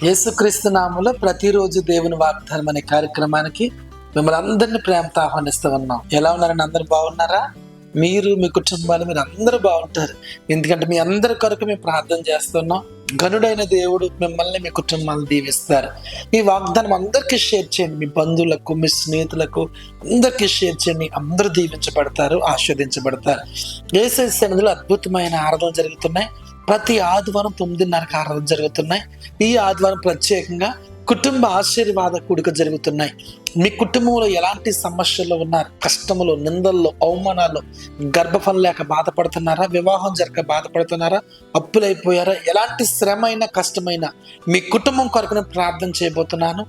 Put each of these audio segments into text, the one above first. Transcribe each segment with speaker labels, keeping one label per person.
Speaker 1: యేసుక్రీస్తు నామములో ప్రతిరోజు దేవుని వాగ్దానం అనే కార్యక్రమానికి మిమ్మల్ని అందరినీ ప్రేమతో ఆహ్వానిస్తూ ఉన్నాం. ఎలా ఉన్నారని అందరూ బాగున్నారా? మీరు మీ కుటుంబాలు మీరు అందరూ బాగుంటారు. ఎందుకంటే మీ అందరి కొరకు మేము ప్రార్థన చేస్తున్నాం. గనుడైన దేవుడు మిమ్మల్ని మీ కుటుంబాలను దీవిస్తారు. ఈ వాగ్దానం అందరికీ షేర్ చేయండి. మీ బంధువులకు, మీ స్నేహితులకు అందరికీ షేర్ చేయండి. అందరూ దీవించబడతారు, ఆస్వాదించబడతారు. యేసయ్య సన్నిధిలో అద్భుతమైన ఆరాధన జరుగుతున్నాయి. ప్రతి ఆదివారం 9:30కి ఆరాధన జరుగుతున్నాయి. ఈ ఆదివారం ప్రత్యేకంగా కుటుంబ ఆశీర్వాద కూడిక జరుగుతున్నాయి. మీ కుటుంబంలో ఎలాంటి సమస్యలు ఉన్నారు? కష్టములు, నిందల్లో, అవమానాలు, గర్భఫలం లేక బాధపడుతున్నారా? వివాహం జరగక బాధపడుతున్నారా? అప్పులైపోయారా? ఎలాంటి శ్రమ అయినా కష్టమైనా మీ కుటుంబం కొరకు నేను ప్రార్థన చేయబోతున్నాను.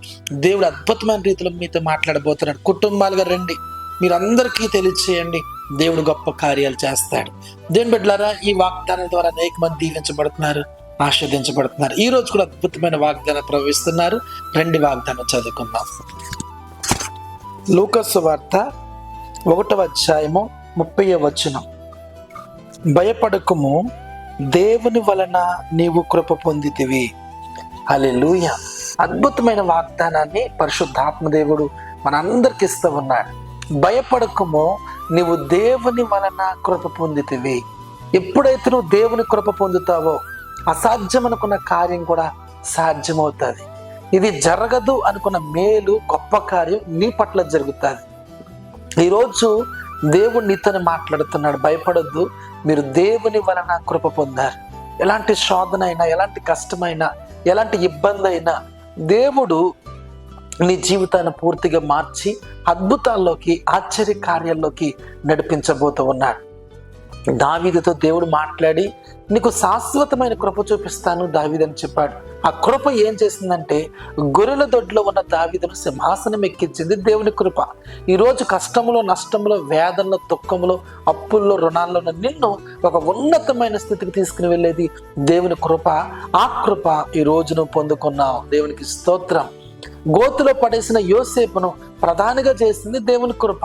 Speaker 1: దేవుడు అద్భుతమైన రీతిలో మీతో మాట్లాడబోతున్నాడు. కుటుంబాలుగా రండి, మీరందరికీ తెలియచేయండి. దేవుడు గొప్ప కార్యాలు చేస్తాడు. దేవుని బిడ్డలారా, ఈ వాగ్దానం ద్వారా అనేక మంది దీవించబడుతున్నారు, ఆస్వాదించబడుతున్నారు. ఈ రోజు కూడా అద్భుతమైన వాగ్దానం ప్రవహిస్తున్నారు. రెండు వాగ్దానం చదువుకుందాం. లూకా సువార్త 1:30. భయపడకుము, దేవుని వలన నీవు కృప పొందితివి. హల్లెలూయా. అద్భుతమైన వాగ్దానాన్ని పరిశుద్ధాత్మ దేవుడు మనందరికి ఇస్తూ ఉన్నాడు. భయపడకుము, నీవు దేవుని వలన కృప పొందితివి. ఎప్పుడైతే నువ్వు దేవుని కృప పొందుతావో అసాధ్యం అనుకున్న కార్యం కూడా సాధ్యమవుతుంది. ఇది జరగదు అనుకున్న మేలు, గొప్ప కార్యం నీ పట్ల జరుగుతుంది. ఈరోజు దేవుడు నీతోనే మాట్లాడుతున్నాడు. భయపడొద్దు, మీరు దేవుని వలన కృప పొందారు. ఎలాంటి శోధన అయినా, ఎలాంటి కష్టమైనా, ఎలాంటి ఇబ్బంది అయినా దేవుడు నీ జీవితాన్ని పూర్తిగా మార్చి అద్భుతాల్లోకి, ఆశ్చర్య కార్యాల్లోకి నడిపించబోతూ ఉన్నాడు. దావీదుతో దేవుడు మాట్లాడి నీకు శాశ్వతమైన కృప చూపిస్తాను దావీదు అని చెప్పాడు. ఆ కృప ఏం చేసిందంటే గొర్రెల దొడ్లో ఉన్న దావీదును సింహాసనం ఎక్కించింది దేవుని కృప. ఈరోజు కష్టంలో, నష్టంలో, వేదనలో, దుఃఖంలో, అప్పుల్లో, రుణాల్లో నిన్ను ఒక ఉన్నతమైన స్థితికి తీసుకుని వెళ్ళేది దేవుని కృప. ఆ కృప ఈ రోజు నువ్వు పొందుకున్నావు. దేవునికి స్తోత్రం. గోతులో పడేసిన యోసేపును ప్రధానిగా చేసింది దేవుని కృప.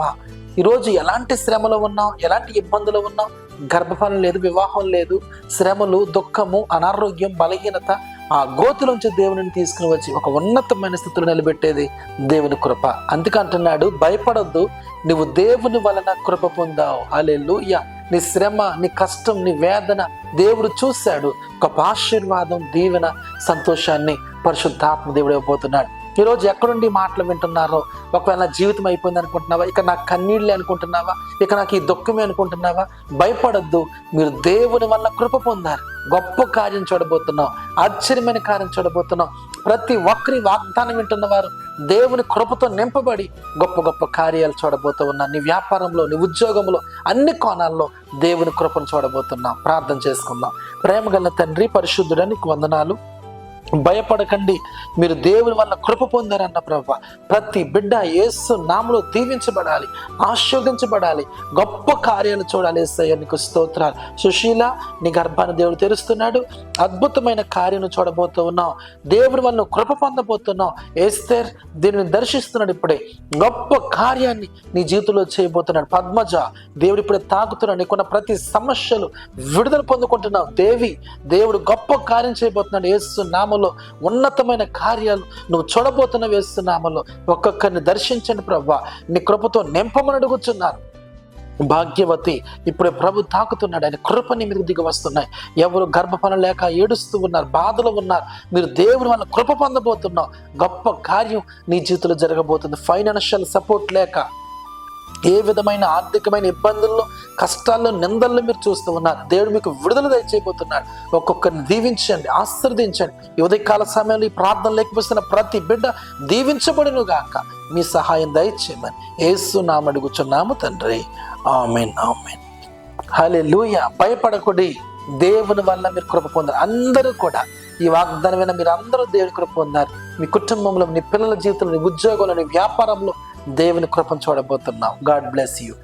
Speaker 1: ఈరోజు ఎలాంటి శ్రమలో ఉన్నావు, ఎలాంటి ఇబ్బందులు ఉన్నావు, గర్భఫలం లేదు, వివాహం లేదు, శ్రమలు, దుఃఖము, అనారోగ్యం, బలహీనత, ఆ గోతులోంచి దేవుని తీసుకుని వచ్చి ఒక ఉన్నతమైన స్థితిలో నిలబెట్టేది దేవుని కృప. అందుకంటున్నాడు, భయపడొద్దు, నువ్వు దేవుని వలన కృప పొందావు. హల్లెలూయా. నీ శ్రమ, నీ కష్టం, నీ వేదన దేవుడు చూశాడు. గొప్ప ఆశీర్వాదం, దీవెన, సంతోషాన్ని పరిశుద్ధాత్మ దేవుడు ఇవ్వబోతున్నాడు. ఈరోజు ఎక్కడుండి మాటలు వింటున్నారో, ఒకవేళ నా జీవితం అయిపోయింది అనుకుంటున్నావా, ఇక నాకు కన్నీళ్ళే అనుకుంటున్నావా, ఇక నాకు ఈ దుఃఖమే అనుకుంటున్నావా, భయపడొద్దు, మీరు దేవుని వల్ల కృప పొందారు. గొప్ప కార్యం చూడబోతున్నావు, ఆశ్చర్యమైన కార్యం చూడబోతున్నావు. ప్రతి ఒక్కరి వాగ్దానం వింటున్న వారు దేవుని కృపతో నింపబడి గొప్ప గొప్ప కార్యాలు చూడబోతూ ఉన్నారు. నీ వ్యాపారంలో, నీ ఉద్యోగంలో, అన్ని కోణాల్లో దేవుని కృపను చూడబోతున్నాం. ప్రార్థన చేసుకుందాం. ప్రేమగల తండ్రి, పరిశుద్ధుడా, నీకు వందనాలు. భయపడకండి, మీరు దేవుని వల్ల కృప పొందారన్న ప్రభువా. ప్రతి బిడ్డ యేసు నామములో దీవించబడాలి, ఆశీర్వదించబడాలి, గొప్ప కార్యాలు చూడాలి. యేసయ్య నీకు స్తోత్రాలు. సుశీల, నీ గర్భాన్ని దేవుడు తెరుస్తున్నాడు. అద్భుతమైన కార్యం చూడబోతూ ఉన్నావు. దేవుని వల్ల కృప పొందబోతున్నావు. ఎస్తేర్ దీనిని దర్శిస్తున్నాడు. ఇప్పుడే గొప్ప కార్యాన్ని నీ జీవితంలో చేయబోతున్నాడు. పద్మజ, దేవుడు ఇప్పుడే తాకుతున్నాడు. నీకున్న ప్రతి సమస్యలు విడుదల పొందుకుంటున్నావు. దేవుడు గొప్ప కార్యం చేయబోతున్నాడు. యేసు నామములో ఉన్నతమైన కార్యాలు నువ్వు చూడబోతున్న వేస్తున్నామలో ఒక్కొక్కరిని దర్శించండి ప్రభువా. నీ కృపతో నింపమని అడుగుచున్నారు. భాగ్యవతి, ఇప్పుడే ప్రభు తాకుతున్నాడు. ఆయన కృప నీ మీదకి దిగి వస్తున్నాయి. ఎవరు గర్భఫలం లేక ఏడుస్తూ ఉన్నారు, బాధలు ఉన్నారు, మీరు దేవుని వల్ల కృప పొందబోతున్నావు. గొప్ప కార్యం నీ జీవితంలో జరగబోతుంది. ఫైనాన్షియల్ సపోర్ట్ లేక, ఏ విధమైన ఆర్థికమైన ఇబ్బందుల్లో, కష్టాల్లో, నిందల్లో మీరు చూస్తూ ఉన్నారు. దేవుడు మీకు విడుదల దయచేయబోతున్నాడు. ఒక్కొక్కరిని దీవించండి, ఆశీర్వదించండి. ఈ ఉదయకాల సమయంలో ఈ ప్రార్థన లేకపోతున్న ప్రతి బిడ్డ దీవించబడును గాక. మీ సహాయం దయచేయమని యేసు నామమున అడుగుచున్నాము తండ్రి. ఆమేన్, ఆమేన్. హల్లెలూయా. భయపడకుడి, దేవుని వల్ల మీరు కృప పొందారు. అందరూ కూడా ఈ వాగ్దానమైన మీరు అందరూ దేవుని కృప పొందారు. మీ కుటుంబంలో, నీ పిల్లల జీవితంలో, నీ ఉద్యోగంలో, నీ వ్యాపారంలో దేవుని కృపను చూడబోతున్నాం. God bless you.